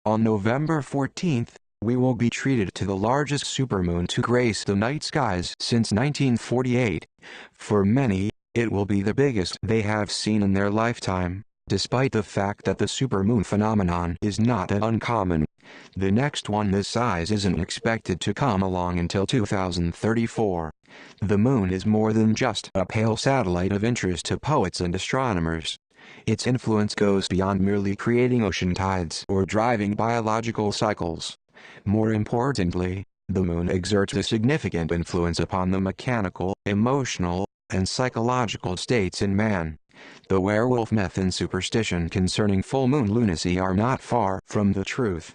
On November 14th, we will be treated to the largest supermoon to grace the night skies since 1948. For many, it will be the biggest they have seen in their lifetime, despite the fact that the supermoon phenomenon is not that uncommon. The next one this size isn't expected to come along until 2034. The moon is more than just a pale satellite of interest to poets and astronomers. Its influence goes beyond merely creating ocean tides or driving biological cycles. More importantly, the moon exerts a significant influence upon the mechanical, emotional, and psychological states in man. The werewolf myth and superstition concerning full moon lunacy are not far from the truth.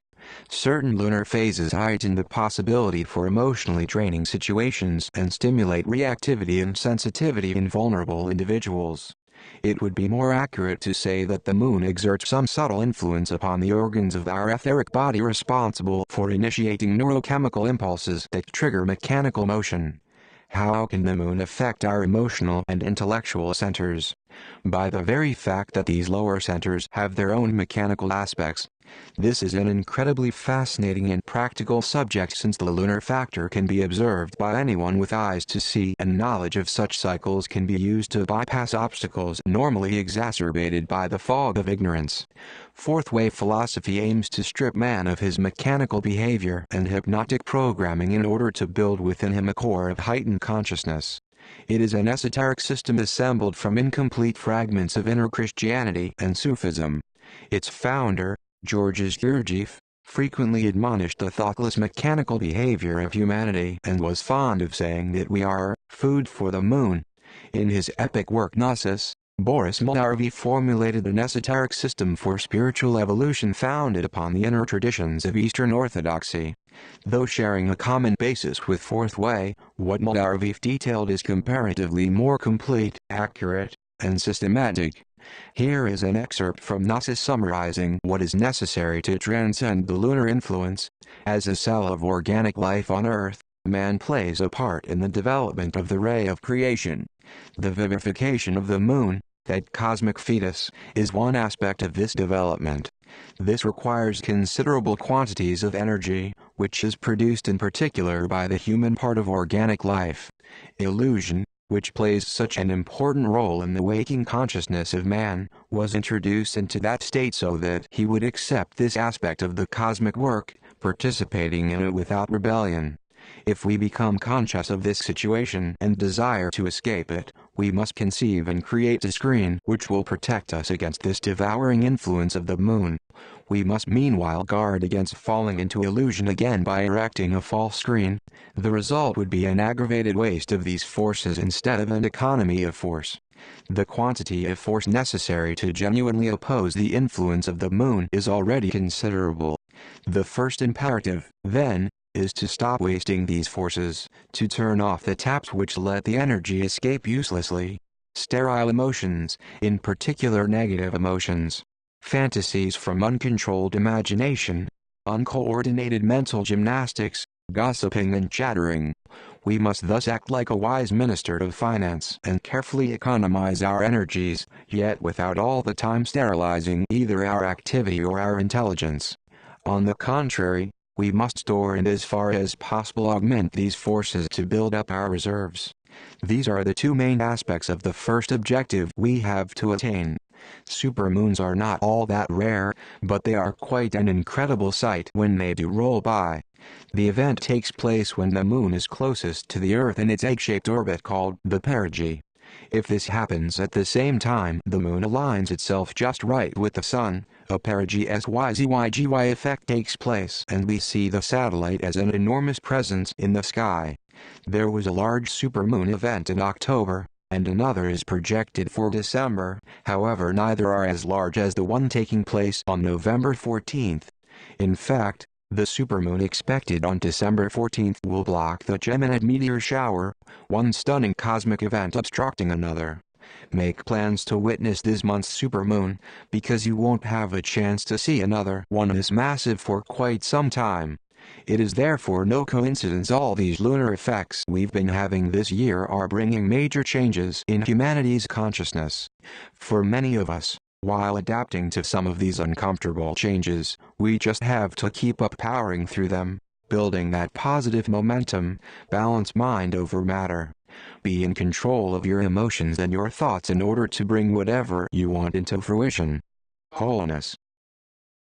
Certain lunar phases heighten the possibility for emotionally draining situations and stimulate reactivity and sensitivity in vulnerable individuals. It would be more accurate to say that the moon exerts some subtle influence upon the organs of our etheric body responsible for initiating neurochemical impulses that trigger mechanical motion. How can the moon affect our emotional and intellectual centers? By the very fact that these lower centers have their own mechanical aspects. This is an incredibly fascinating and practical subject since the lunar factor can be observed by anyone with eyes to see, and knowledge of such cycles can be used to bypass obstacles normally exacerbated by the fog of ignorance. Fourth wave philosophy aims to strip man of his mechanical behavior and hypnotic programming in order to build within him a core of heightened consciousness. It is an esoteric system assembled from incomplete fragments of inner Christianity and Sufism. Its founder, Georges Gurdjieff, frequently admonished the thoughtless mechanical behavior of humanity and was fond of saying that we are food for the moon. In his epic work Gnosis, Boris Malavi formulated an esoteric system for spiritual evolution founded upon the inner traditions of Eastern Orthodoxy. Though sharing a common basis with Fourth Way, what Malavi detailed is comparatively more complete, accurate, and systematic. Here is an excerpt from Gnosis summarizing what is necessary to transcend the lunar influence. As a cell of organic life on Earth, man plays a part in the development of the ray of creation. The vivification of the moon, that cosmic fetus, is one aspect of this development. This requires considerable quantities of energy, which is produced in particular by the human part of organic life. Illusion, which plays such an important role in the waking consciousness of man, was introduced into that state so that he would accept this aspect of the cosmic work, participating in it without rebellion. If we become conscious of this situation and desire to escape it, we must conceive and create a screen which will protect us against this devouring influence of the moon. We must meanwhile guard against falling into illusion again by erecting a false screen. The result would be an aggravated waste of these forces instead of an economy of force. The quantity of force necessary to genuinely oppose the influence of the moon is already considerable. The first imperative, then, is to stop wasting these forces, to turn off the taps which let the energy escape uselessly. Sterile emotions, in particular negative emotions, fantasies from uncontrolled imagination, uncoordinated mental gymnastics, gossiping and chattering. We must thus act like a wise minister of finance and carefully economize our energies, yet without all the time sterilizing either our activity or our intelligence. On the contrary, we must store and as far as possible augment these forces to build up our reserves. These are the two main aspects of the first objective we have to attain. Supermoons are not all that rare, but they are quite an incredible sight when they do roll by. The event takes place when the moon is closest to the Earth in its egg-shaped orbit called the perigee. If this happens at the same time the moon aligns itself just right with the sun, a perigee SYZYGY effect takes place and we see the satellite as an enormous presence in the sky. There was a large supermoon event in October, and another is projected for December, however neither are as large as the one taking place on November 14th. In fact, the supermoon expected on December 14th will block the Geminid meteor shower, one stunning cosmic event obstructing another. Make plans to witness this month's supermoon, because you won't have a chance to see another one this massive for quite some time. It is therefore no coincidence all these lunar effects we've been having this year are bringing major changes in humanity's consciousness. For many of us, While adapting to some of these uncomfortable changes, we just have to keep up powering through them, building that positive momentum, balance mind over matter. Be in control of your emotions and your thoughts in order to bring whatever you want into fruition. Wholeness.